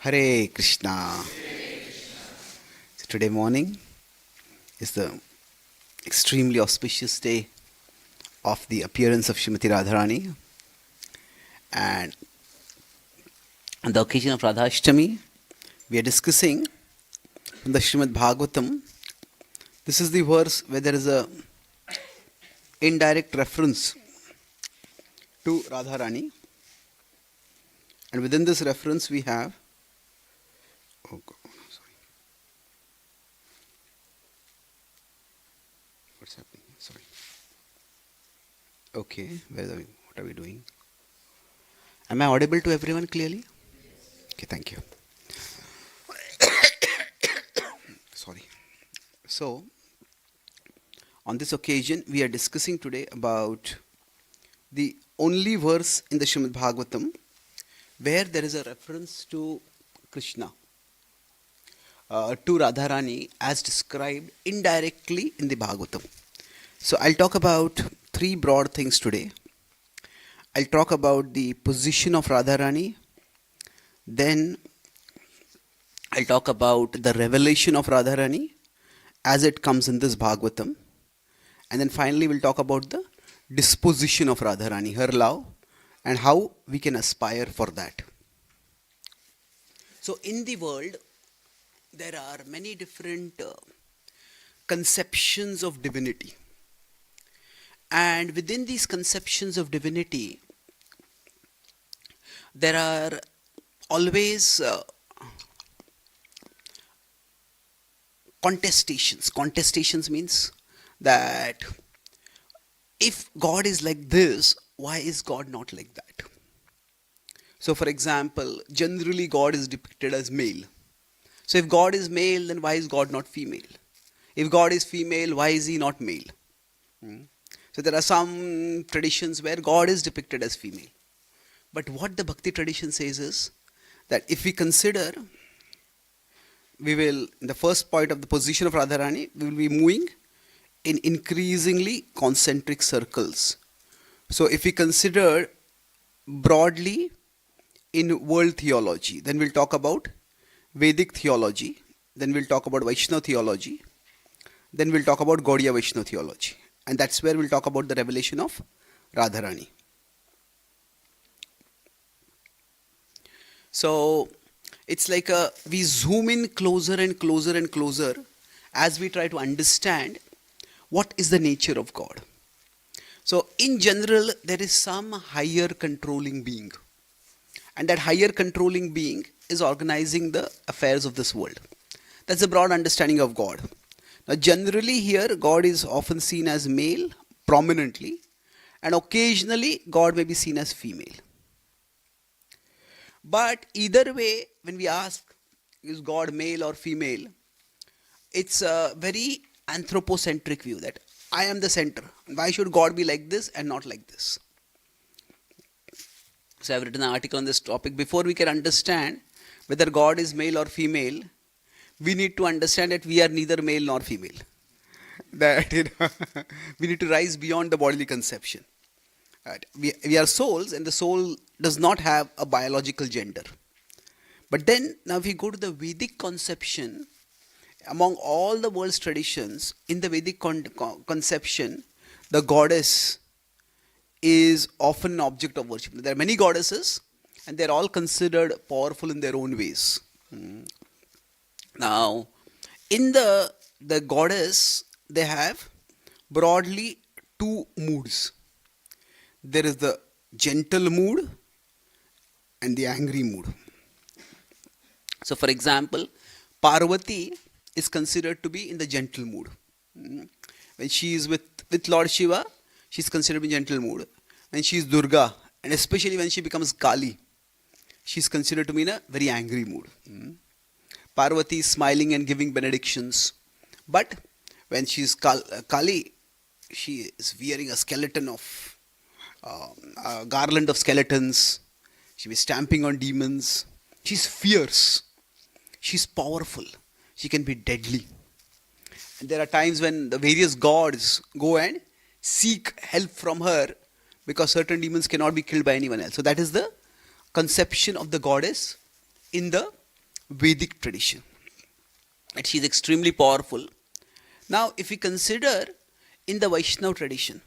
Hare Krishna. So today morning is the extremely auspicious day of the appearance of Srimati Radharani, and on the occasion of Radhashtami we are discussing from the Srimad Bhagavatam. This is the verse where there is a indirect reference to Radharani, and within this reference we have what's happening? Sorry. Okay, what are we doing? Am I audible to everyone clearly? Okay, thank you. Sorry. So, on this occasion, we are discussing today about the only verse in the Srimad Bhagavatam where there is a reference to Krishna, to Radharani as described indirectly in the Bhagavatam. So I'll talk about three broad things today. I'll talk about the position of Radharani, then I'll talk about the revelation of Radharani as it comes in this Bhagavatam, and then finally we'll talk about the disposition of Radharani, her love, and how we can aspire for that. So in the world, there are many different conceptions of divinity. And within these conceptions of divinity, there are always contestations. Contestations means that if God is like this, why is God not like that? So for example, generally God is depicted as male. So if God is male, then why is God not female? If God is female, why is he not male? So there are some traditions where God is depicted as female. But what the Bhakti tradition says is that if we consider, we will, in the first point of the position of Radharani, we will be moving in increasingly concentric circles. So if we consider broadly in world theology, then we'll talk about Vedic theology, then we'll talk about Vaishnava theology, then we'll talk about Gaudiya Vaishnava theology. And that's where we'll talk about the revelation of Radharani. So it's like we zoom in closer and closer and closer as we try to understand what is the nature of God. So in general, there is some higher controlling being. And that higher controlling being is organizing the affairs of this world. That's a broad understanding of God. Now generally here, God is often seen as male, prominently, and occasionally God may be seen as female. But either way, when we ask, is God male or female, it's a very anthropocentric view that I am the center. Why should God be like this and not like this? So I've written an article on this topic. Before we can understand whether God is male or female, we need to understand that we are neither male nor female. That we need to rise beyond the bodily conception. Right. We are souls, and the soul does not have a biological gender. But then, now if we go to the Vedic conception, among all the world's traditions, in the Vedic conception, the goddess is often an object of worship. There are many goddesses, and they are all considered powerful in their own ways. Now, in the goddess, they have broadly two moods. There is the gentle mood and the angry mood. So, for example, Parvati is considered to be in the gentle mood. When she is with Lord Shiva, she is considered in gentle mood. When she is Durga, and especially when she becomes Kali, she is considered to be in a very angry mood. Parvati is smiling and giving benedictions. But when she is Kali, she is wearing a skeleton of, a garland of skeletons. She is stamping on demons. She is fierce. She is powerful. She can be deadly. And there are times when the various gods go and seek help from her because certain demons cannot be killed by anyone else. So that is the conception of the goddess in the Vedic tradition. And she is extremely powerful. Now, if we consider in the Vaishnava tradition,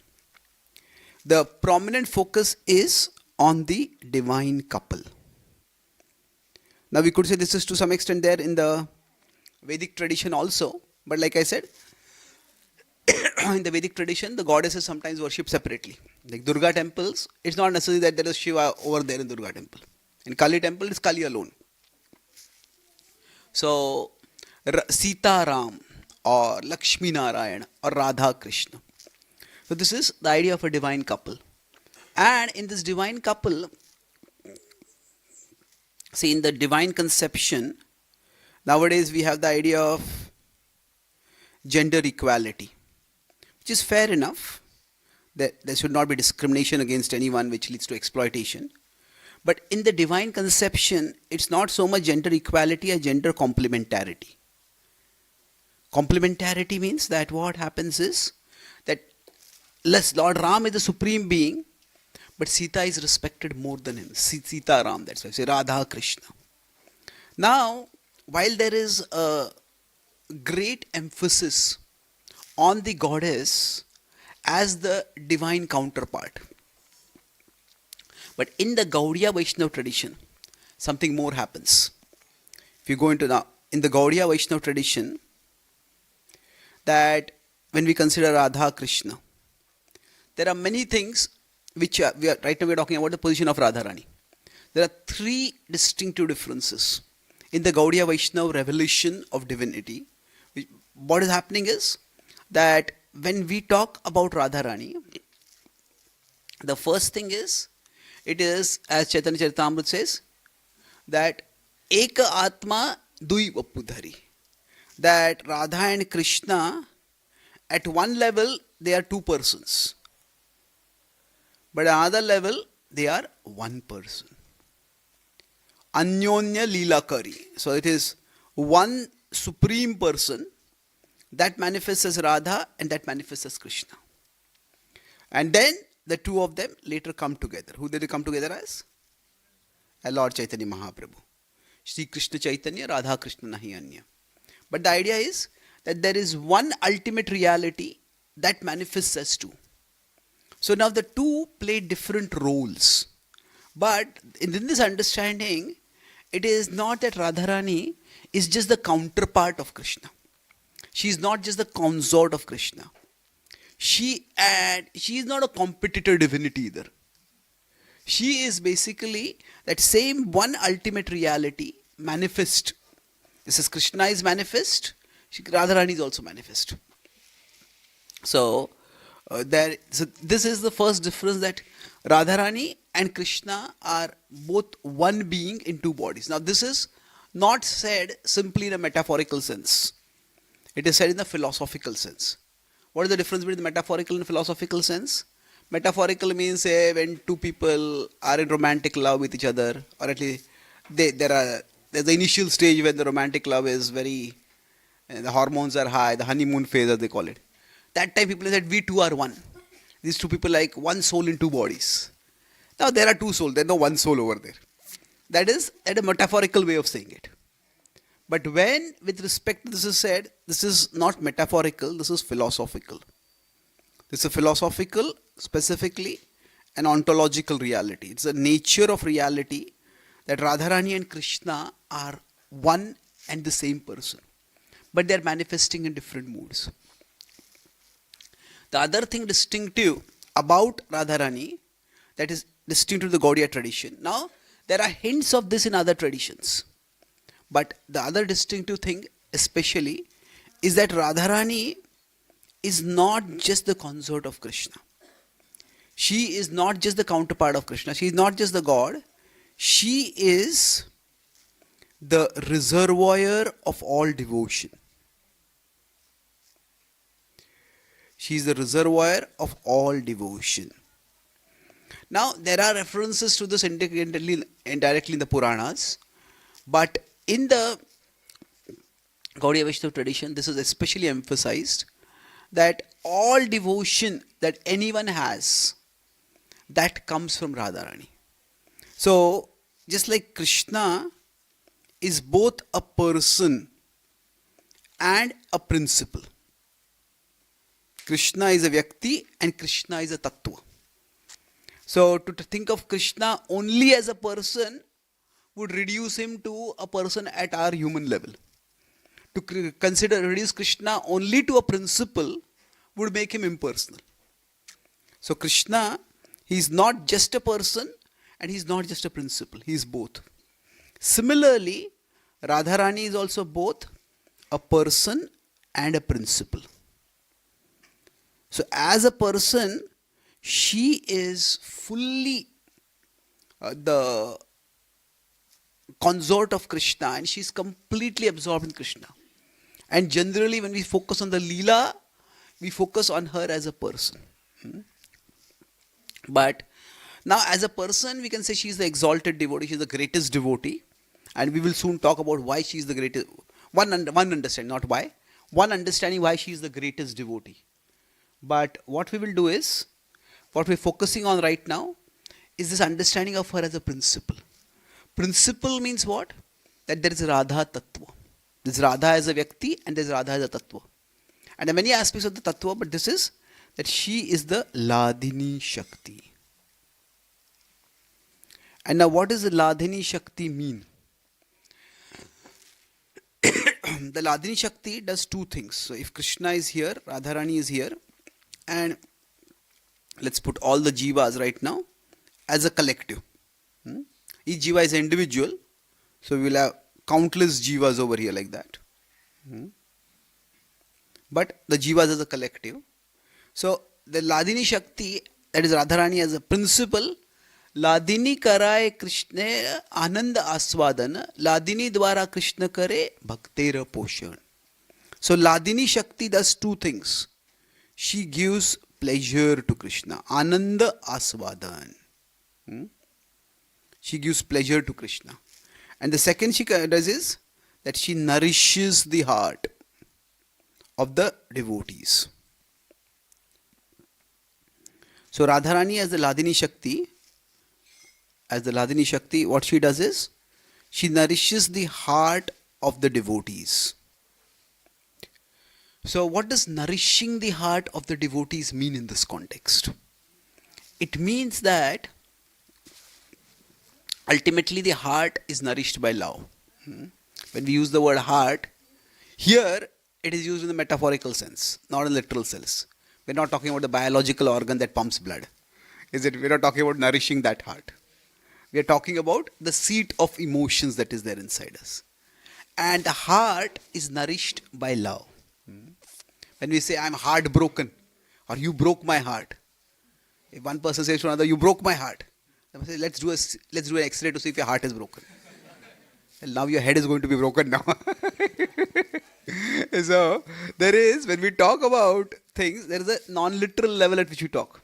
the prominent focus is on the divine couple. Now, we could say this is to some extent there in the Vedic tradition also, but like I said, in the Vedic tradition, the goddesses sometimes worship separately. Like Durga temples, it's not necessary that there is Shiva over there in Durga temple. In Kali temple, it's Kali alone. So, Sita Ram or Lakshmi Narayana or Radha Krishna. So, this is the idea of a divine couple. And in this divine couple, see, in the divine conception, nowadays we have the idea of gender equality, which is fair enough. That there should not be discrimination against anyone which leads to exploitation. But in the divine conception, it's not so much gender equality as gender complementarity. Complementarity means that what happens is that Lord Ram is the supreme being, but Sita is respected more than him. Sita Ram, that's why I say Radha Krishna. Now, while there is a great emphasis on the goddess as the divine counterpart, but in the Gaudiya Vaishnava tradition, something more happens. If you go into now, in the Gaudiya Vaishnava tradition, that when we consider Radha Krishna, there are many things which right now we are talking about the position of Radharani. There are three distinctive differences in the Gaudiya Vaishnava revelation of divinity. What is happening is that when we talk about Radharani, the first thing is, it is, as Chaitanya Charan Prabhu says, that Eka Atma Dui Vapudhari. That Radha and Krishna, at one level, they are two persons. But at another level, they are one person. Anyonya Leelakari. So it is one supreme person that manifests as Radha and that manifests as Krishna. And then the two of them later come together. Who did they come together as? Lord Chaitanya Mahaprabhu. Shri Krishna Chaitanya, Radha Krishna Nahi Anya. But the idea is that there is one ultimate reality that manifests as two. So now the two play different roles. But in this understanding, it is not that Radharani is just the counterpart of Krishna. She is not just the consort of Krishna. She is not a competitor divinity either. She is basically that same one ultimate reality manifest. This is Krishna is manifest, Radharani is also manifest. So this is the first difference, that Radharani and Krishna are both one being in two bodies. Now this is not said simply in a metaphorical sense. It is said in the philosophical sense. What is the difference between the metaphorical and philosophical sense? Metaphorical means when two people are in romantic love with each other, or at least there's the initial stage when the romantic love is very, the hormones are high, the honeymoon phase as they call it. That time people said we two are one. These two people like one soul in two bodies. Now there are two souls, there's no one soul over there. That is a metaphorical way of saying it. But when with respect to this is said, this is not metaphorical, this is philosophical. This is philosophical, specifically an ontological reality. It's the nature of reality that Radharani and Krishna are one and the same person, but they are manifesting in different moods. The other thing distinctive about Radharani, that is distinctive to the Gaudiya tradition. Now, there are hints of this in other traditions. But the other distinctive thing especially is that Radharani is not just the consort of Krishna. She is not just the counterpart of Krishna. She is not just the God. She is the reservoir of all devotion. She is the reservoir of all devotion. Now, there are references to this indirectly in the Puranas, but in the Gaudiya Vaishnava tradition, this is especially emphasized, that all devotion that anyone has, that comes from Radharani. So, just like Krishna is both a person and a principle. Krishna is a Vyakti and Krishna is a Tattva. So to think of Krishna only as a person would reduce him to a person at our human level. To reduce Krishna only to a principle would make him impersonal. So Krishna, he is not just a person and he is not just a principle. He is both. Similarly, Radharani is also both a person and a principle. So as a person, she is fully the consort of Krishna and she is completely absorbed in Krishna. And generally when we focus on the Leela, we focus on her as a person. But now as a person, we can say she is the exalted devotee, she is the greatest devotee. And we will soon talk about why she is the greatest. One understanding, not why. One understanding why she is the greatest devotee. But what we will do is, what we are focusing on right now is this understanding of her as a principle. Principle means what? That there is Radha Tattva. There is Radha as a Vyakti and there is Radha as a Tattva. And there are many aspects of the Tattva, but this is that she is the Ladini Shakti. And now what does the Ladini Shakti mean? The Ladini Shakti does two things. So if Krishna is here, Radharani is here, and let's put all the jivas right now as a collective. Each jiva is an individual. So we will have countless jivas over here like that. But the jivas as a collective. So the Ladini Shakti, that is Radharani as a principle, Ladini karaye Krishna Ananda Aswadana, Ladini dwara Krishna kare Bhaktera Poshan. So Ladini Shakti does two things. She gives pleasure to Krishna. Ananda Aswadan. She gives pleasure to Krishna. And the second she does is that she nourishes the heart of the devotees. So Radharani as the Ladini Shakti, what she does is, she nourishes the heart of the devotees. So what does nourishing the heart of the devotees mean in this context? It means that ultimately the heart is nourished by love. When we use the word heart, here it is used in the metaphorical sense, not in literal sense. We're not talking about the biological organ that pumps blood. We're not talking about nourishing that heart. We are talking about the seat of emotions that is there inside us. And the heart is nourished by love. When we say, I'm heartbroken, or you broke my heart. If one person says to another, you broke my heart. Then say, let's do an X-ray to see if your heart is broken. Well, now your head is going to be broken now. So, when we talk about things, there is a non-literal level at which we talk.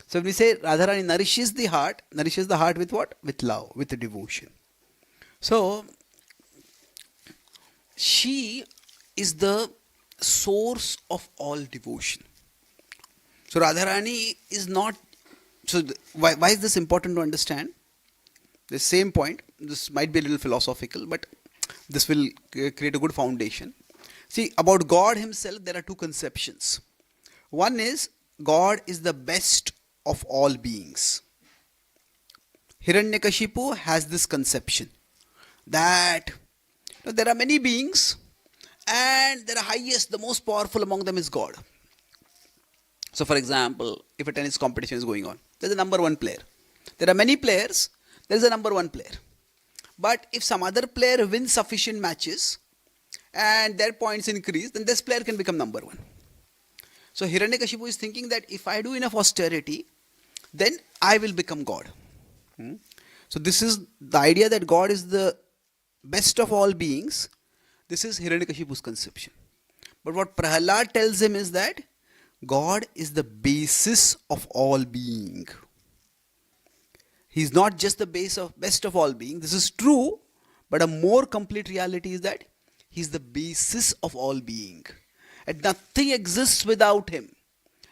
So when we say Radharani nourishes the heart with what? With love, with the devotion. So, she is the source of all devotion. So Radharani is not, why is this important to understand? The same point, this might be a little philosophical, but this will create a good foundation. See, about God himself, there are two conceptions. One is, God is the best of all beings. Hiranyakashipu has this conception that there are many beings and the highest, the most powerful among them is God. So for example, if a tennis competition is going on, there is a number one player. There are many players, there is a number one player. But if some other player wins sufficient matches and their points increase, then this player can become number one. So Hiranyakashipu is thinking that if I do enough austerity, then I will become God. So this is the idea that God is the best of all beings. This is Hiranyakashipu's conception. But what Prahlad tells him is that God is the basis of all being. He is not just the best of all being. This is true, but a more complete reality is that he is the basis of all being. And nothing exists without him.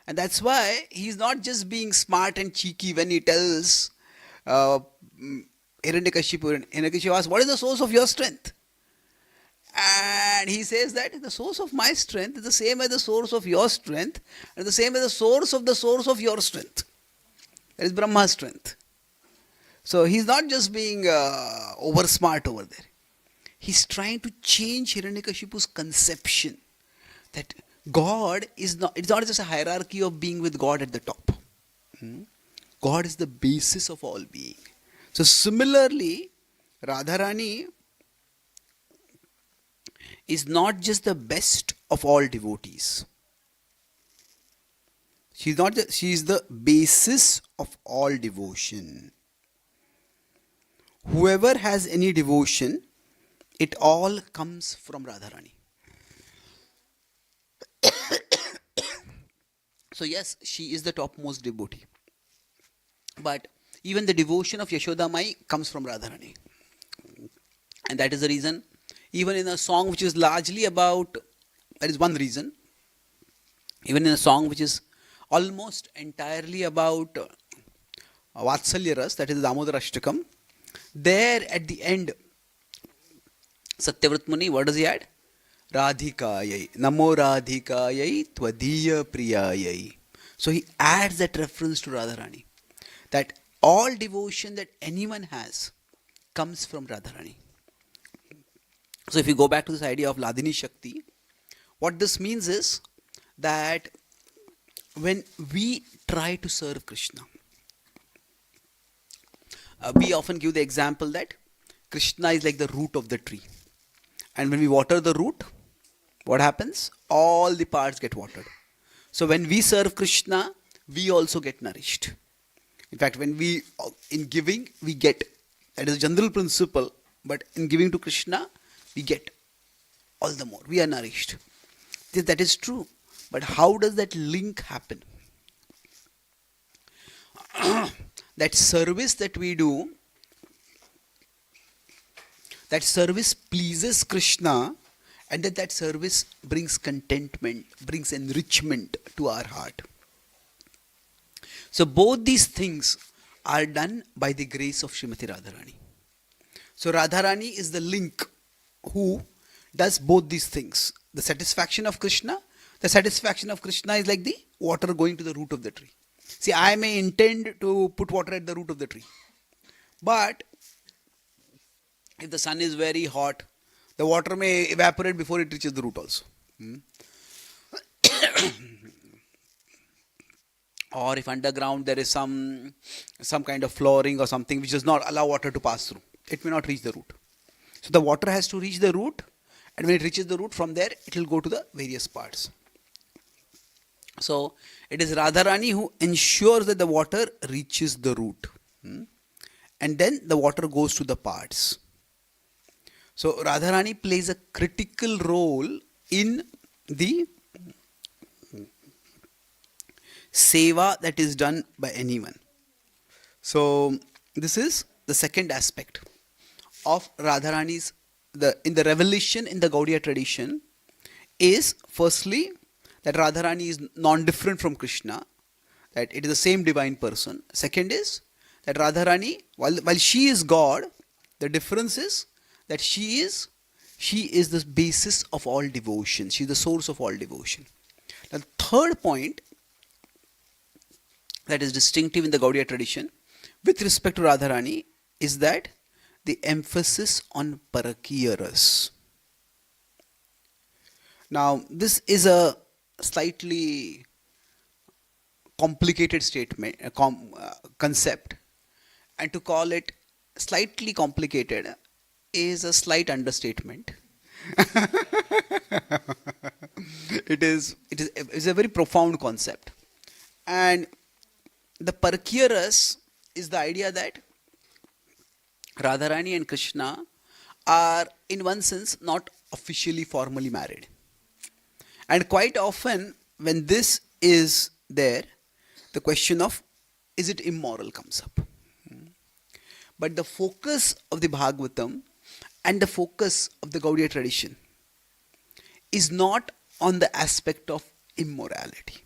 And that's why he is not just being smart and cheeky when he tells Hiranyakashipu asks, what is the source of your strength? And he says that the source of my strength is the same as the source of your strength, and the same as the source of your strength. That is Brahma's strength. So he's not just being over smart over there. He's trying to change Hiranyakashipu's conception that God is not, it's not just a hierarchy of being with God at the top. God is the basis of all being. So similarly, Radharani is not just the best of all devotees. She is the basis of all devotion. Whoever has any devotion, it all comes from Radharani. So yes, she is the topmost devotee. But even the devotion of Yashoda Mai comes from Radharani. And that is the reason, even in a song which is largely about, that is one reason, even in a song which is almost entirely about Vatsalya Ras, that is Damodarashtakam, there at the end, Satyavrat Muni, what does he add? Radhikayai, Namo Radhikayai, Tvadiya Priyayai. So he adds that reference to Radharani. That all devotion that anyone has comes from Radharani. So if you go back to this idea of Ladini Shakti, what this means is that when we try to serve Krishna, we often give the example that Krishna is like the root of the tree. And when we water the root, what happens? All the parts get watered. So when we serve Krishna, we also get nourished. In fact, when we, in giving, we get. That is a general principle. But in giving to Krishna, we get all the more. We are nourished. That is true. But how does that link happen? That service that we do, that service pleases Krishna, and that service brings contentment, brings enrichment to our heart. So both these things are done by the grace of Srimati Radharani. So Radharani is the link who does both these things. The satisfaction of Krishna is like the water going to the root of the tree. See, I may intend to put water at the root of the tree. But if the sun is very hot, the water may evaporate before it reaches the root also. Or if underground there is some kind of flooring or something which does not allow water to pass through, it may not reach the root. So the water has to reach the root, and when it reaches the root, from there it will go to the various parts. So it is Radharani who ensures that the water reaches the root. And then the water goes to the parts. So Radharani plays a critical role in the seva that is done by anyone. So this is the second aspect of Radharani's, in the revelation in the Gaudiya tradition, is firstly that Radharani is non-different from Krishna, that it is the same divine person. Second is that Radharani, while she is God, the difference is that she is the basis of all devotion. She is the source of all devotion. Now, the third point that is distinctive in the Gaudiya tradition with respect to Radharani is that the emphasis on parakiya ras. Now, this is a slightly complicated statement, concept, and to call it slightly complicated is a slight understatement. It's a very profound concept. And the parakiya ras is the idea that Radharani and Krishna are in one sense not officially formally married. And quite often when this is there, the question of is it immoral comes up. But the focus of the Bhagavatam and the focus of the Gaudiya tradition is not on the aspect of immorality.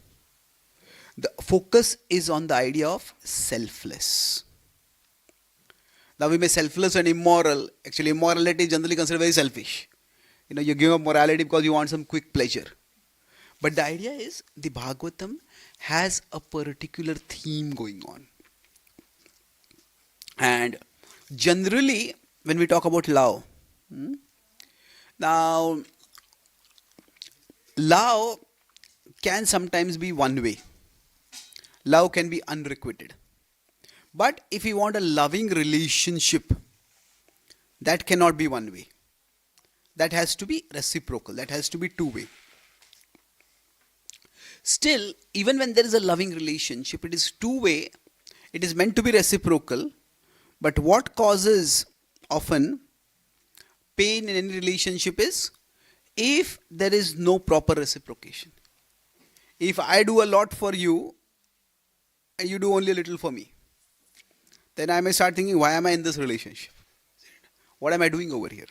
The focus is on the idea of selfless. Now we may selfless and immoral. Actually, immorality is generally considered very selfish. You give up morality because you want some quick pleasure. But the idea is the Bhagavatam has a particular theme going on. And generally, when we talk about love, now love can sometimes be one way. Love can be unrequited. But if you want a loving relationship, that cannot be one way. That has to be reciprocal. That has to be two way. Still, even when there is a loving relationship, it is two way. It is meant to be reciprocal. But what causes often pain in any relationship is if there is no proper reciprocation. If I do a lot for you and you do only a little for me, then I may start thinking, why am I in this relationship? What am I doing over here?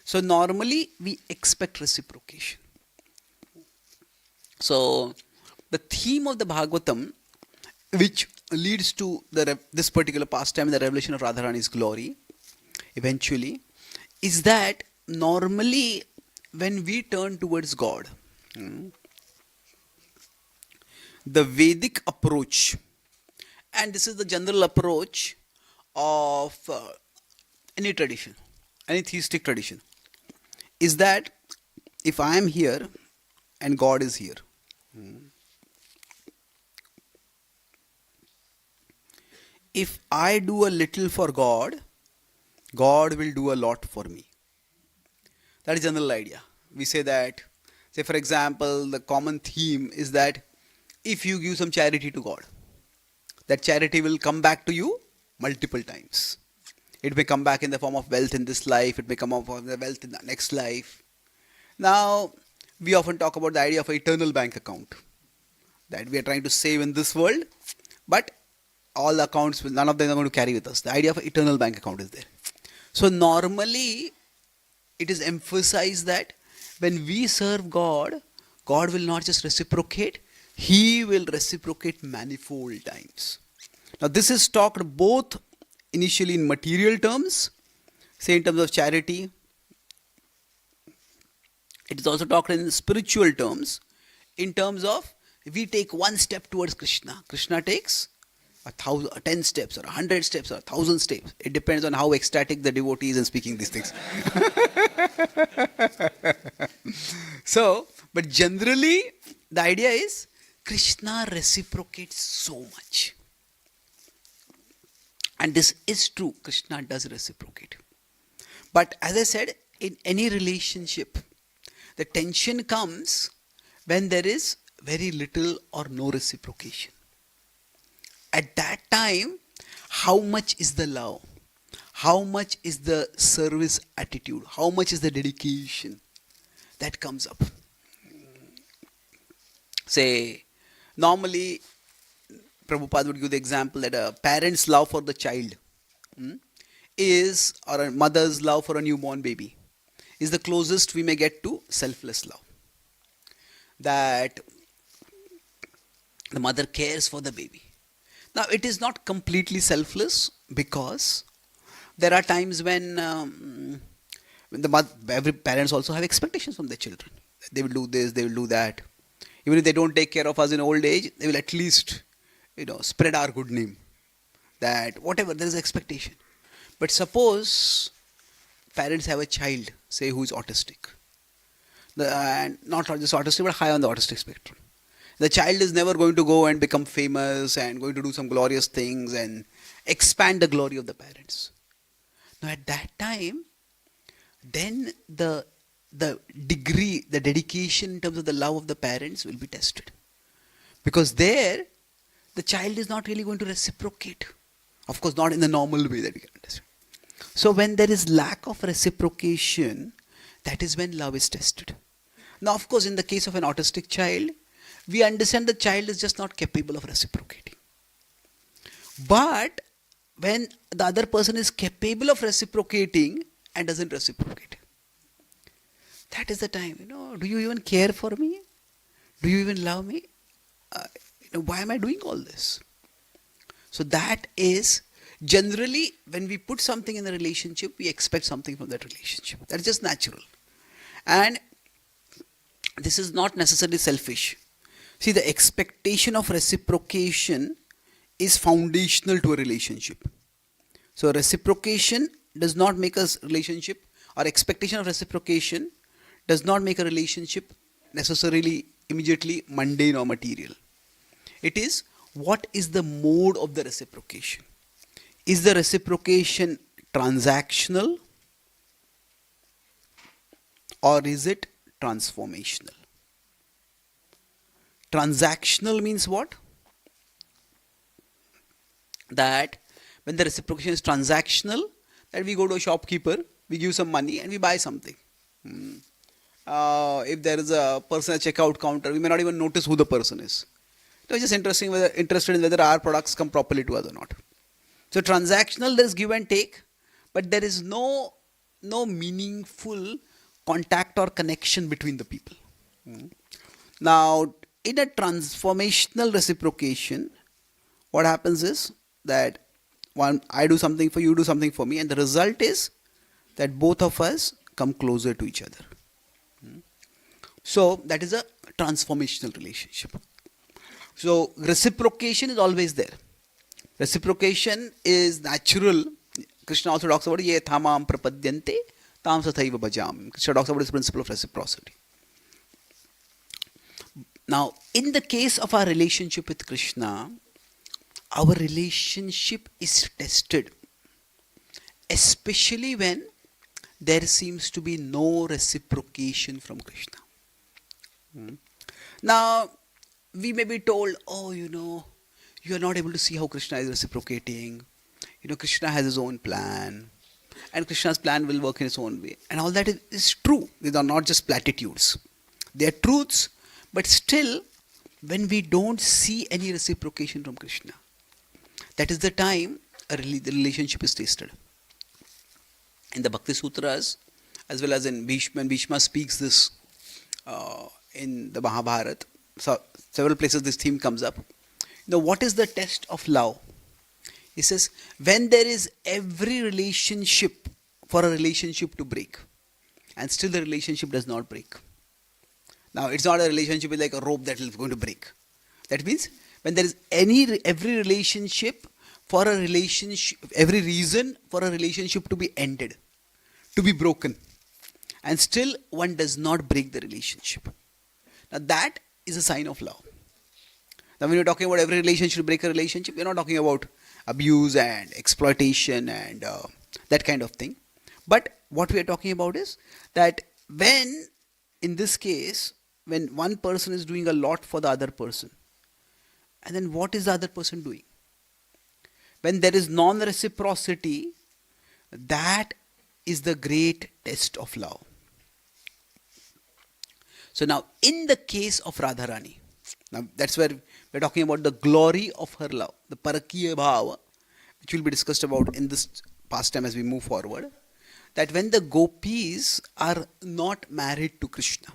So normally we expect reciprocation. So the theme of the Bhagavatam, which leads to this particular pastime, the revelation of Radharani's glory, eventually, is that normally when we turn towards God, the Vedic approach, and this is the general approach of any tradition, any theistic tradition, is that if I am here and God is here, if I do a little for God, God will do a lot for me. That is the general idea. We say that, say for example, the common theme is that if you give some charity to God, that charity will come back to you multiple times. It may come back in the form of wealth in this life, it may come up with wealth in the next life. Now, we often talk about the idea of an eternal bank account, that we are trying to save in this world, but all accounts, none of them are going to carry with us. The idea of an eternal bank account is there. So normally, it is emphasized that when we serve God, God will not just reciprocate, He will reciprocate manifold times. Now this is talked both initially in material terms, say in terms of charity. It is also talked in spiritual terms, in terms of if we take one step towards Krishna, Krishna takes 10 steps or 100 steps or 1,000 steps. It depends on how ecstatic the devotee is in speaking these things. So, but generally, the idea is Krishna reciprocates so much. And this is true. Krishna does reciprocate. But as I said, in any relationship, the tension comes when there is very little or no reciprocation. At that time, how much is the love? How much is the service attitude? How much is the dedication? That comes up. Say, normally, Prabhupada would give the example that a parent's love for the child is, or a mother's love for a newborn baby, is the closest we may get to selfless love. That the mother cares for the baby. Now, it is not completely selfless because there are times when every parents also have expectations from their children. They will do this, they will do that. Even if they don't take care of us in old age, they will at least, spread our good name. That whatever, there is expectation. But suppose parents have a child, say, who is autistic. And not just autistic, but high on the autistic spectrum. The child is never going to go and become famous and going to do some glorious things and expand the glory of the parents. Now at that time, then the degree, the dedication in terms of the love of the parents will be tested. Because there, the child is not really going to reciprocate. Of course, not in the normal way that we can understand. So when there is lack of reciprocation, that is when love is tested. Now, of course, in the case of an autistic child, we understand the child is just not capable of reciprocating. But when the other person is capable of reciprocating and doesn't reciprocate, that is the time, do you even care for me? Do you even love me? Why am I doing all this? So that is generally when we put something in a relationship, we expect something from that relationship. That's just natural. And this is not necessarily selfish. See, the expectation of reciprocation is foundational to a relationship. So reciprocation does not make a relationship, or expectation of reciprocation does not make a relationship necessarily immediately mundane or material. It is, what is the mode of the reciprocation? Is the reciprocation transactional or is it transformational? Transactional means what? That when the reciprocation is transactional, that we go to a shopkeeper, we give some money and we buy something. If there is a person at checkout counter, we may not even notice who the person is. It's just interested in whether our products come properly to us or not. So transactional, there is give and take, but there is no meaningful contact or connection between the people. Now, in a transformational reciprocation, what happens is that I do something for you, do something for me, and the result is that both of us come closer to each other. So that is a transformational relationship. So reciprocation is always there. Reciprocation is natural. Krishna also talks about ye thamam prapadyante tam sathaiva bhajam. Krishna talks about this principle of reciprocity. Now, in the case of our relationship with Krishna, our relationship is tested, especially when there seems to be no reciprocation from Krishna. Now, we may be told, you are not able to see how Krishna is reciprocating. Krishna has his own plan, and Krishna's plan will work in its own way. And all that is true. These are not just platitudes. They are truths, but still, when we don't see any reciprocation from Krishna, that is the time the relationship is tested. In the Bhakti Sutras, as well as in Bhishma, and Bhishma speaks this in the Mahabharata, so several places this theme comes up. What is the test of love? He says, when there is every relationship for a relationship to break, and still the relationship does not break. Now, it's not a relationship with like a rope that is going to break. That means when there is every relationship for a relationship, every reason for a relationship to be ended, to be broken, and still one does not break the relationship. Now, that is a sign of love. Now, when you're talking about every relationship to break a relationship, you're not talking about abuse and exploitation and that kind of thing. But what we are talking about is that when, in this case, when one person is doing a lot for the other person, and then what is the other person doing? When there is non-reciprocity, that is the great test of love. So now, in the case of Radharani, now that's where we're talking about the glory of her love, the parakiya bhava, which will be discussed about in this pastime as we move forward, that when the gopis are not married to Krishna.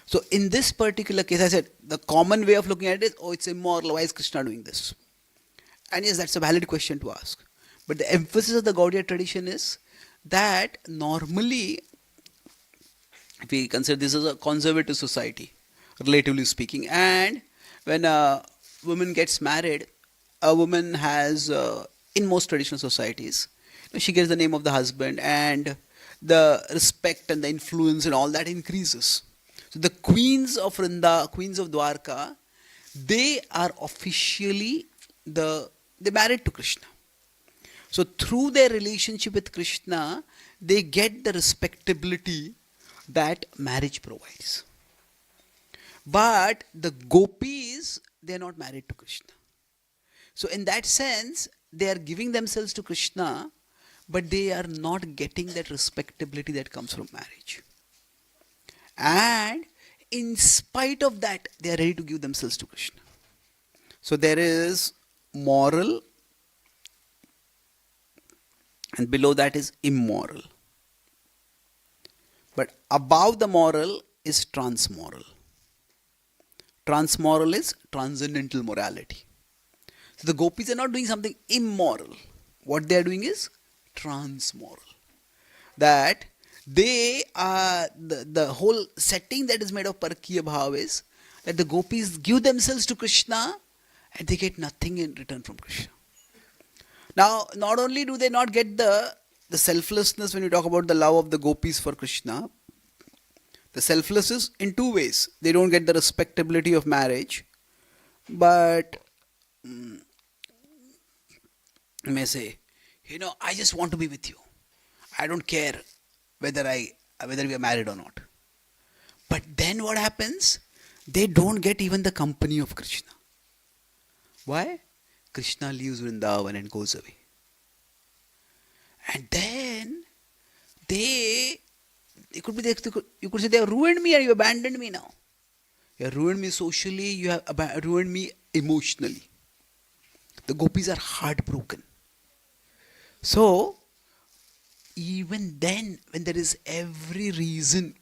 So in this particular case, I said, the common way of looking at it is, it's immoral, why is Krishna doing this? And yes, that's a valid question to ask. But the emphasis of the Gaudiya tradition is that normally, if we consider this as a conservative society, relatively speaking, and when a woman gets married, a woman has, in most traditional societies, she gets the name of the husband, and the respect and the influence and all that increases. So the queens of Vrinda, queens of Dwarka, they are officially they married to Krishna. So through their relationship with Krishna, they get the respectability that marriage provides. But the gopis, they are not married to Krishna. So in that sense, they are giving themselves to Krishna, but they are not getting that respectability that comes from marriage. And in spite of that, they are ready to give themselves to Krishna. So there is moral, and below that is immoral. But above the moral is transmoral. Transmoral is transcendental morality. So the gopis are not doing something immoral. What they are doing is transmoral. That They are the whole setting that is made of Parakiya Bhav is that the gopis give themselves to Krishna and they get nothing in return from Krishna. Now, not only do they not get the selflessness when you talk about the love of the gopis for Krishna, the selfless is in two ways. They don't get the respectability of marriage, but you may say, I just want to be with you. I don't care whether we are married or not. But then what happens? They don't get even the company of Krishna. Why? Krishna leaves Vrindavan and goes away. And then you could say they have ruined me and you abandoned me now. You have ruined me socially, you have ruined me emotionally. The gopis are heartbroken. So, even then, when there is every reason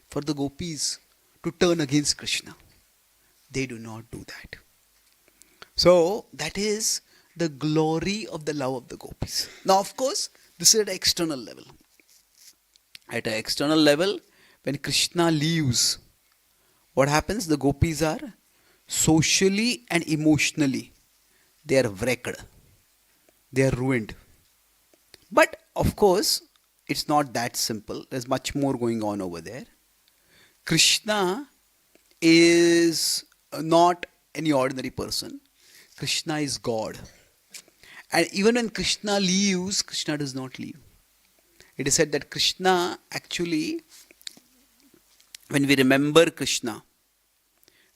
for the gopis to turn against Krishna, they do not do that. So, that is the glory of the love of the gopis. Now, of course, this is at an external level. At an external level, when Krishna leaves, what happens? The gopis are socially and emotionally, they are wrecked. They are ruined. But of course, it's not that simple. There's much more going on over there. Krishna is not any ordinary person. Krishna is God. And even when Krishna leaves, Krishna does not leave. It is said that Krishna actually, when we remember Krishna,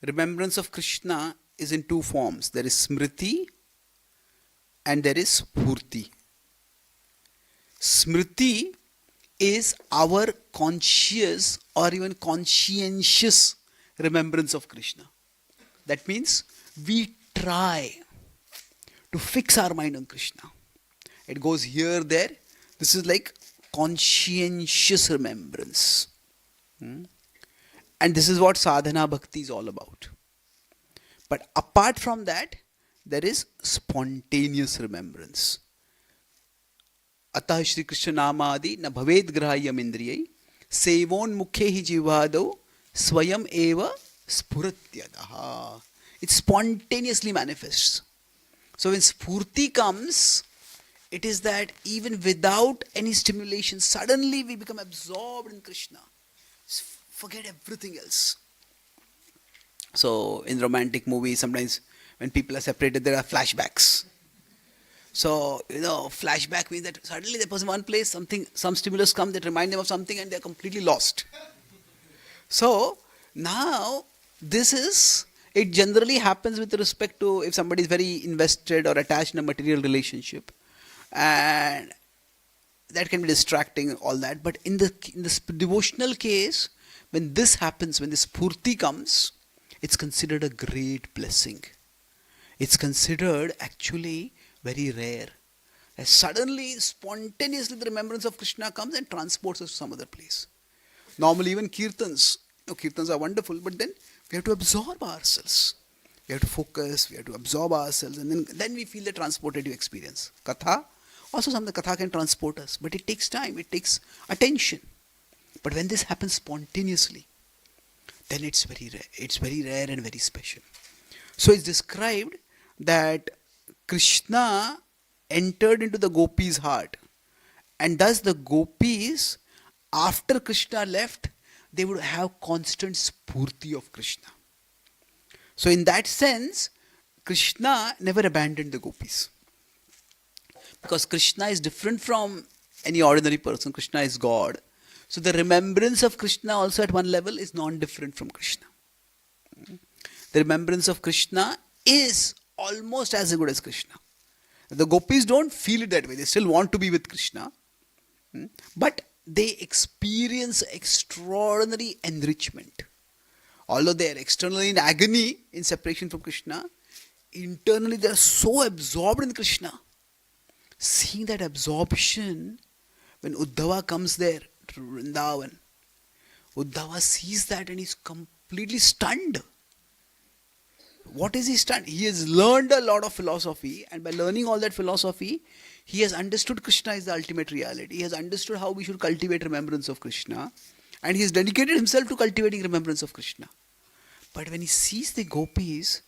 remembrance of Krishna is in two forms. There is Smriti and there is Spurti. Smriti is our conscious or even conscientious remembrance of Krishna. That means we try to fix our mind on Krishna. It goes here, there. This is like conscientious remembrance. And this is what sadhana bhakti is all about. But apart from that, there is spontaneous remembrance. Atah Shri Krishna Namadi na bhaved grahayam indriyai sevon mukhe hi jivado swayam eva spuratyadaha. It spontaneously manifests. So when spurti comes, it is that even without any stimulation, suddenly we become absorbed in Krishna. Forget everything else. So in romantic movies, sometimes when people are separated, there are flashbacks. So, flashback means that suddenly the person in one place, some stimulus comes that remind them of something and they are completely lost. So, now, it generally happens with respect to if somebody is very invested or attached in a material relationship. And that can be distracting, all that. But in this devotional case, when this happens, when this spurti comes, it's considered a great blessing. It's considered actually very rare. And suddenly, spontaneously, the remembrance of Krishna comes and transports us to some other place. Normally, even kirtans, kirtans are wonderful, but then we have to absorb ourselves. We have to focus, we have to absorb ourselves, and then we feel the transportative experience. Katha, also some of the katha can transport us, but it takes time, it takes attention. But when this happens spontaneously, then it's very rare. It's very rare and very special. So it's described that Krishna entered into the gopis' heart, and thus the gopis, after Krishna left, they would have constant spurti of Krishna. So in that sense, Krishna never abandoned the gopis. Because Krishna is different from any ordinary person. Krishna is God. So the remembrance of Krishna also at one level is non-different from Krishna. The remembrance of Krishna is almost as good as Krishna. The gopis don't feel it that way. They still want to be with Krishna. But they experience extraordinary enrichment. Although they are externally in agony in separation from Krishna, internally they are so absorbed in Krishna. Seeing that absorption, when Uddhava comes there to Vrindavan, Uddhava sees that and he's completely stunned. What is he studying? He has learned a lot of philosophy, and by learning all that philosophy, he has understood Krishna is the ultimate reality. He has understood how we should cultivate remembrance of Krishna, and he has dedicated himself to cultivating remembrance of Krishna. But when he sees the gopis,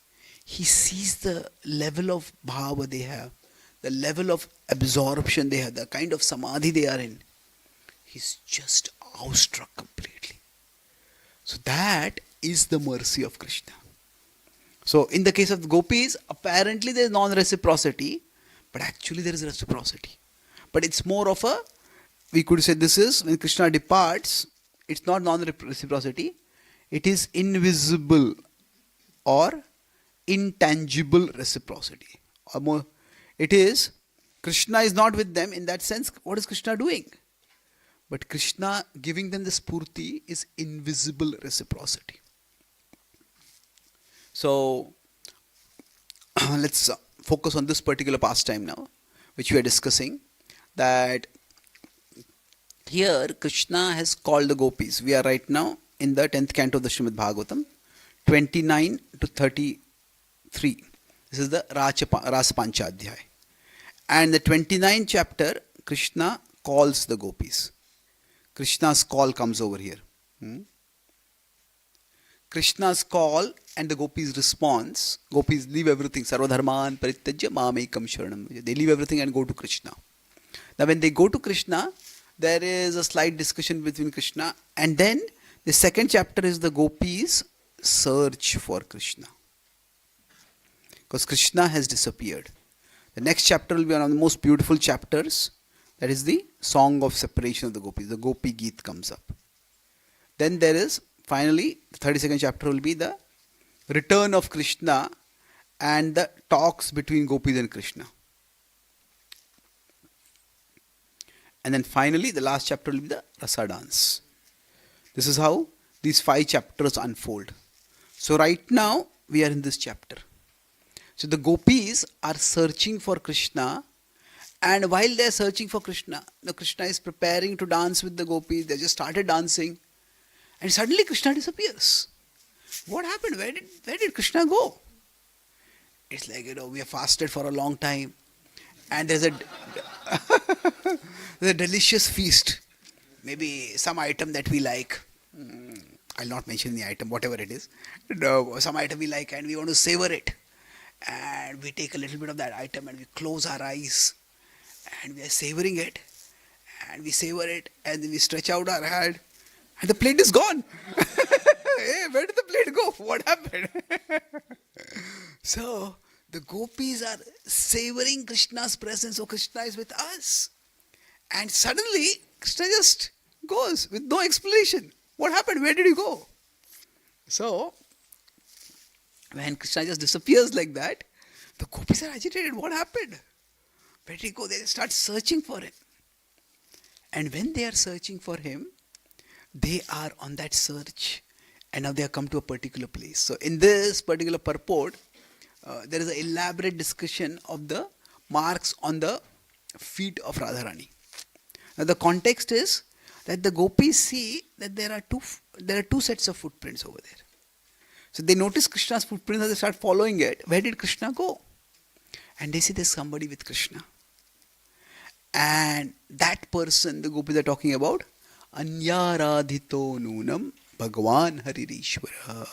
he sees the level of bhava they have, the level of absorption they have, the kind of samadhi they are in. He's just awestruck completely. So that is the mercy of Krishna. So in the case of the gopis, apparently there is non-reciprocity, but actually there is reciprocity. But it's more of a, we could say this is, when Krishna departs, it's not non-reciprocity, it is invisible or intangible reciprocity. Or more, it is, Krishna is not with them in that sense. What is Krishna doing? But Krishna giving them the spurti is invisible reciprocity. So let's focus on this particular pastime now, which we are discussing. That here Krishna has called the gopis. We are right now in the 10th canto of the Srimad Bhagavatam, 29 to 33. This is the Rasa Panchadhyaya. And the 29th chapter, Krishna calls the gopis. Krishna's call comes over here. Krishna's call and the gopis' response. Gopis leave everything. Sarvadharman parityajya mamekam sharanam. They leave everything and go to Krishna. Now when they go to Krishna, there is a slight discussion between Krishna, and then the second chapter is the gopis' search for Krishna. Because Krishna has disappeared. The next chapter will be one of the most beautiful chapters. That is the song of separation of the gopis. The Gopi Geet comes up. Then there is, finally, the 32nd chapter will be the return of Krishna and the talks between gopis and Krishna. And then finally, the last chapter will be the Rasa dance. This is how these 5 chapters unfold. So right now, we are in this chapter. So the gopis are searching for Krishna, and while they are searching for Krishna, Krishna is preparing to dance with the gopis. They just started dancing, and suddenly Krishna disappears. What happened? Where did Krishna go? It's like, we have fasted for a long time, and there's a there's a delicious feast. Maybe some item that we like. I'll not mention the item, whatever it is. Some item we like, and we want to savor it. And we take a little bit of that item and we close our eyes and we are savoring it, and we savor it, and then we stretch out our hand and the plate is gone. Hey, where did the plate go? What happened? So the gopis are savoring Krishna's presence. So Krishna is with us, and suddenly Krishna just goes with no explanation. What happened? Where did he go? So when Krishna just disappears like that, the gopis are agitated. What happened? Where did he go? They start searching for him. And when they are searching for him, they are on that search. And now they have come to a particular place. So in this particular purport, there is an elaborate discussion of the marks on the feet of Radharani. Now the context is that the gopis see that there are two sets of footprints over there. So they notice Krishna's footprints and they start following it. Where did Krishna go? And they see there's somebody with Krishna. And that person, the gopis are talking about, Anyaradhito Nunam Bhagavan Haririshwara.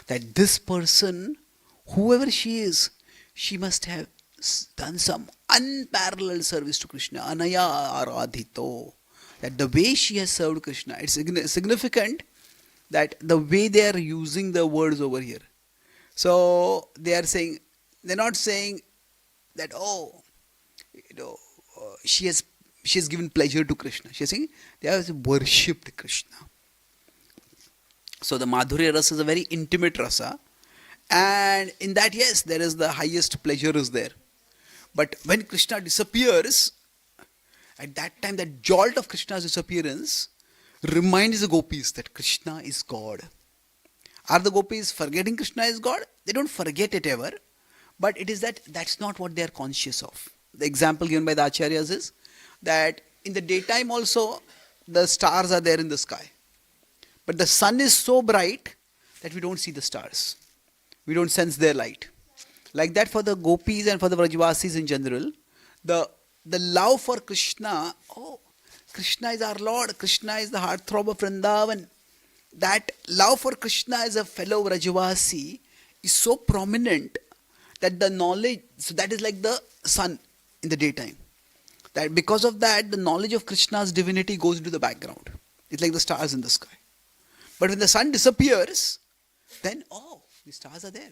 That this person, whoever she is, she must have done some unparalleled service to Krishna. Anaya Aradhito. That the way she has served Krishna, it's significant that the way they are using the words over here. So they are saying, they're not saying that, she has given pleasure to Krishna. She is saying they have worshipped Krishna. So the Madhurya Rasa is a very intimate rasa. And in that, yes, there is the highest pleasure is there. But when Krishna disappears, at that time, that jolt of Krishna's disappearance reminds the gopis that Krishna is God. Are the gopis forgetting Krishna is God? They don't forget it ever. But it is that's not what they are conscious of. The example given by the Acharyas is that in the daytime also, the stars are there in the sky. But the sun is so bright that we don't see the stars. We don't sense their light. Like that for the gopis and for the Vrajvasis in general, the love for Krishna, oh, Krishna is our Lord, Krishna is the heartthrob of Vrindavan. That love for Krishna as a fellow Vrajvasi is so prominent that the knowledge, so that is like the sun in the daytime. That because of that, the knowledge of Krishna's divinity goes into the background. It's like the stars in the sky. But when the sun disappears, then, oh, the stars are there.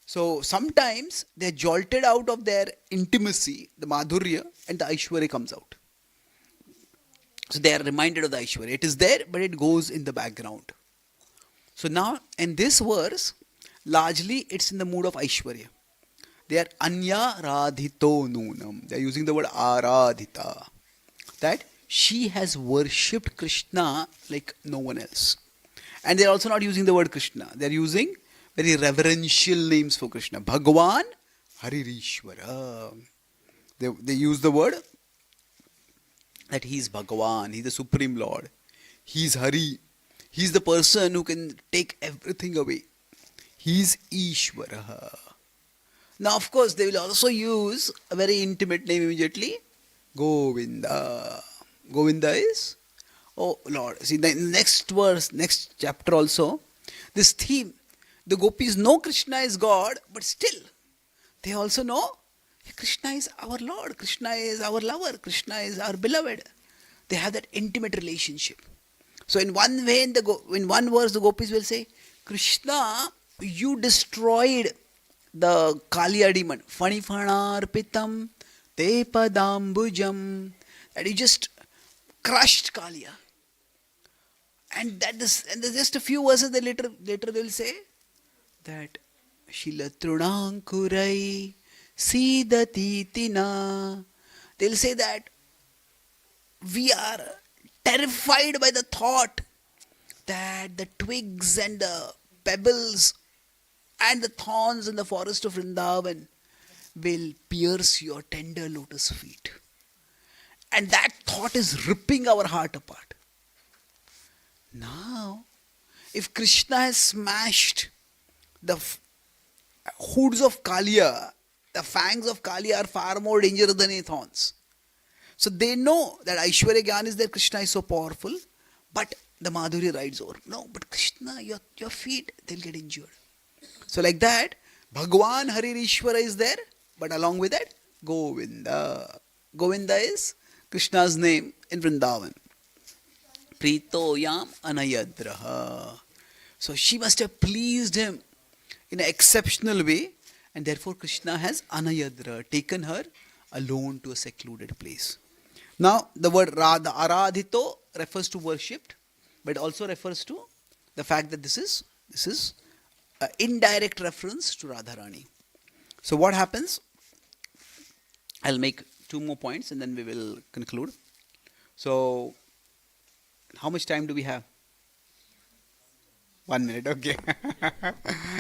So sometimes they're jolted out of their intimacy, the madhurya, and the Aishwarya comes out. So they are reminded of the Aishwarya. It is there, but it goes in the background. So now, in this verse, largely it's in the mood of Aishwarya. They are anya radhito nunam. They are using the word aradhita. That she has worshipped Krishna like no one else. And they are also not using the word Krishna. They are using very reverential names for Krishna. Bhagwan Haririshwara. They use the word that he is Bhagwan, he is the Supreme Lord. He is Hari. He is the person who can take everything away. He is Ishwara. Now, of course, they will also use a very intimate name immediately. Govinda. Govinda is, oh Lord. See, the next verse, next chapter also, this theme, the gopis know Krishna is God, but still, they also know Krishna is our Lord, Krishna is our lover, Krishna is our beloved. They have that intimate relationship. So in one way, in one verse, the gopis will say, Krishna, you destroyed the Kaliya demon. Fanifanarpitam te padambujam. That you just crushed Kaliya. And there's just a few verses that later they will say that Shilatrunankurai Sidatitina. They'll say that we are terrified by the thought that the twigs and the pebbles and the thorns in the forest of Vrindavan will pierce your tender lotus feet. And that thought is ripping our heart apart. Now, if Krishna has smashed the hoods of Kaliya, the fangs of Kaliya are far more dangerous than any thorns. So they know that Aishwarya Gyan is there, Krishna is so powerful, but the Madhurya rides over. No, but Krishna, your feet, they'll get injured. So like that, Bhagwan Haririshwara is there, but along with that, Govinda. Govinda is Krishna's name in Vrindavan. Prito yam anayadraha. So she must have pleased him in an exceptional way, and therefore Krishna has anayadra, taken her alone to a secluded place. Now the word Radha, aradhito, refers to worshipped, but also refers to the fact that this is an indirect reference to Radharani. So what happens? I'll make two more points and then we will conclude. So how much time do we have? 1 minute, okay.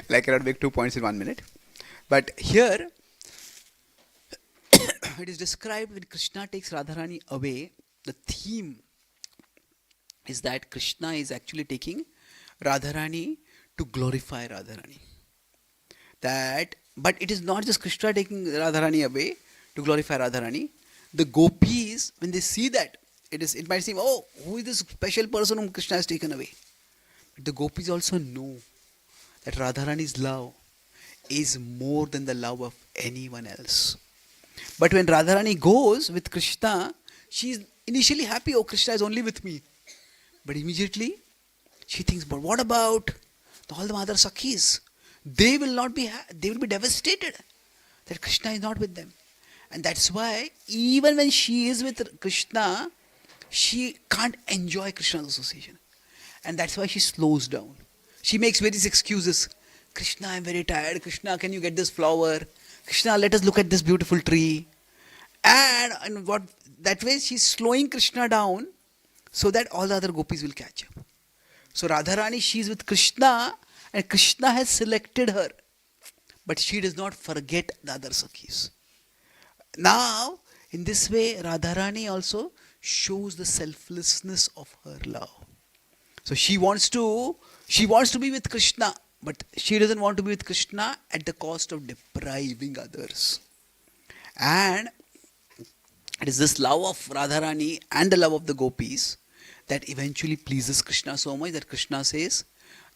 Like I cannot make 2 points in 1 minute. But here, it is described when Krishna takes Radharani away, the theme is that Krishna is actually taking Radharani to glorify Radharani. But it is not just Krishna taking Radharani away to glorify Radharani. The gopis, when they see that, it might seem, oh, who is this special person whom Krishna has taken away? But the gopis also know that Radharani's love is more than the love of anyone else. But when Radharani goes with Krishna, she is initially happy, oh, Krishna is only with me. But immediately, she thinks, but what about all the other Sakhis? They will be devastated that Krishna is not with them. And that's why, even when she is with Krishna, she can't enjoy Krishna's association. And that's why she slows down. She makes various excuses. Krishna, I'm very tired. Krishna, can you get this flower? Krishna, let us look at this beautiful tree. And that way she's slowing Krishna down so that all the other gopis will catch up. So Radharani, she's with Krishna and Krishna has selected her. But she does not forget the other Sakhis. Now, in this way, Radharani also shows the selflessness of her love. So she wants to be with Krishna, But she doesn't want to be with Krishna at the cost of depriving others. And it is this love of Radharani and the love of the gopis that eventually pleases Krishna so much that Krishna says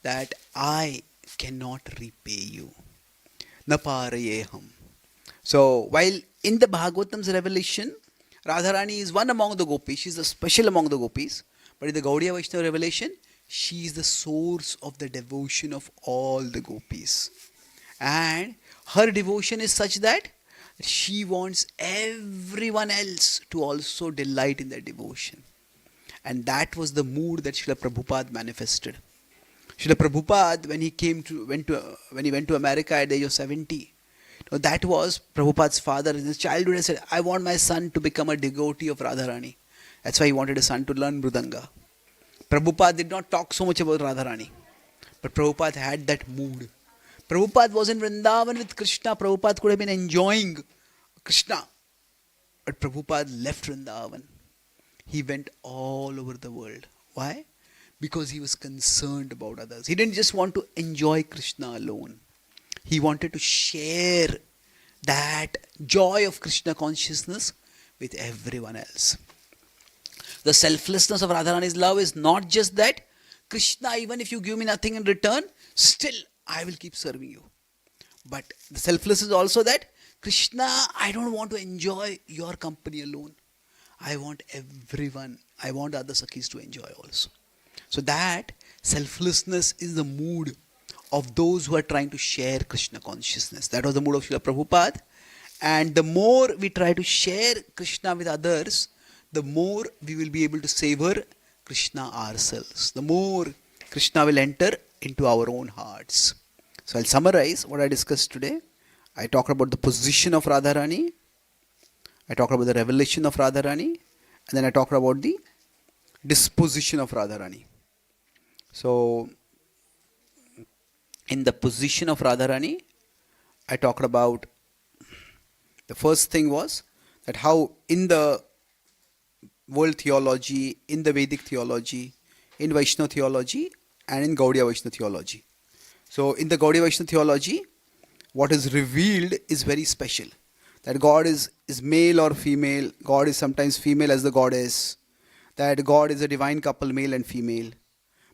that I cannot repay you. Na parayeham. So while in the Bhagavatam's revelation, Radharani is one among the gopis, she is the special among the gopis, but in the Gaudiya Vaishnava revelation, she is the source of the devotion of all the gopis. And her devotion is such that she wants everyone else to also delight in their devotion. And that was the mood that Srila Prabhupada manifested. Srila Prabhupada, when he went to America at the age of 70, that was Prabhupada's father. In his childhood, he said, I want my son to become a devotee of Radharani. That's why he wanted his son to learn Mridanga. Prabhupada did not talk so much about Radharani, but Prabhupada had that mood. Prabhupada was in Vrindavan with Krishna. Prabhupada could have been enjoying Krishna. But Prabhupada left Vrindavan. He went all over the world. Why? Because he was concerned about others. He didn't just want to enjoy Krishna alone. He wanted to share that joy of Krishna consciousness with everyone else. The selflessness of Radharani's love is not just that, Krishna, even if you give me nothing in return, still I will keep serving you. But the selflessness is also that, Krishna, I don't want to enjoy your company alone. I want everyone, I want other Sakhis to enjoy also. So that selflessness is the mood of those who are trying to share Krishna consciousness. That was the mood of Srila Prabhupada. And the more we try to share Krishna with others, the more we will be able to savor Krishna ourselves. The more Krishna will enter into our own hearts. So I'll summarize what I discussed today. I talked about the position of Radharani. I talked about the revelation of Radharani. And then I talked about the disposition of Radharani. So, in the position of Radharani, I talked about the first thing was that how in the world theology, in the Vedic theology, in Vaishnava theology, and in Gaudiya Vaishnava theology. So, in the Gaudiya Vaishnava theology, what is revealed is very special. That God is male or female, God is sometimes female as the goddess, that God is a divine couple, male and female.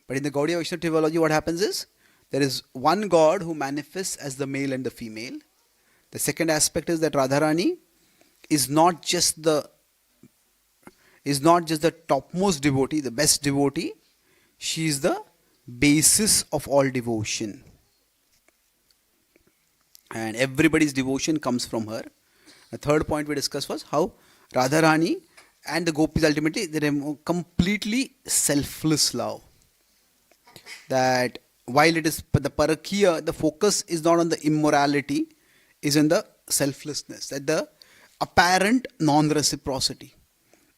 But in the Gaudiya Vaishnava theology, what happens is, there is one God who manifests as the male and the female. The second aspect is that Radharani is not just the topmost devotee, the best devotee. She is the basis of all devotion. And everybody's devotion comes from her. The third point we discussed was how Radharani and the gopis ultimately, they have completely selfless love. That while it is the parakya, the focus is not on the immorality, is in the selflessness, that the apparent non-reciprocity.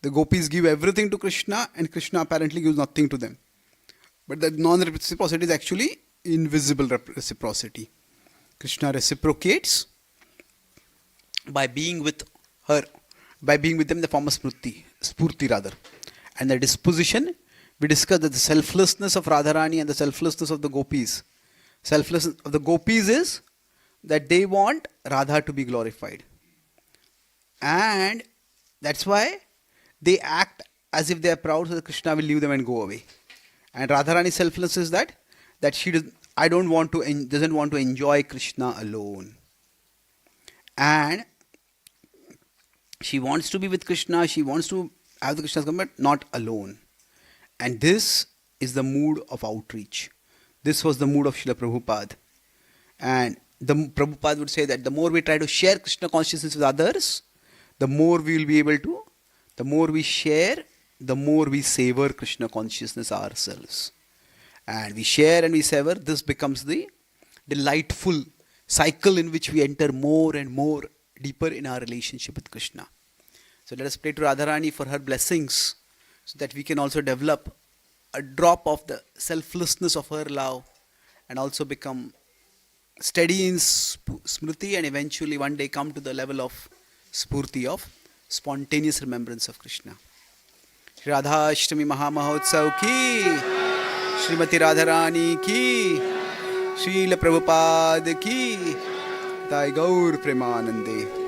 The gopis give everything to Krishna and Krishna apparently gives nothing to them. But the non-reciprocity is actually invisible reciprocity. Krishna reciprocates by being with her, by being with them in the form of spurti rather. And the disposition, we discussed that the selflessness of Radharani and the selflessness of the gopis. Selflessness of the gopis is that they want Radha to be glorified. And that's why they act as if they are proud so that Krishna will leave them and go away. And Radharani's selflessness is that she doesn't want to enjoy Krishna alone. And she wants to be with Krishna, she wants to have the Krishna's company, but not alone. And this is the mood of outreach. This was the mood of Srila Prabhupada. And the Prabhupada would say that the more we try to share Krishna consciousness with others, the more we will be able to, the more we share, the more we savor Krishna consciousness ourselves. And we share and we savor, this becomes the delightful cycle in which we enter more and more deeper in our relationship with Krishna. So let us pray to Radharani for her blessings, so that we can also develop a drop of the selflessness of her love and also become steady in smriti and eventually one day come to the level of spurti, of spontaneous remembrance of Krishna. Radhashtami Mahamahotsav ki, Srimati Radharani ki, Srila Prabhupada ki Jai Gaur Premanande.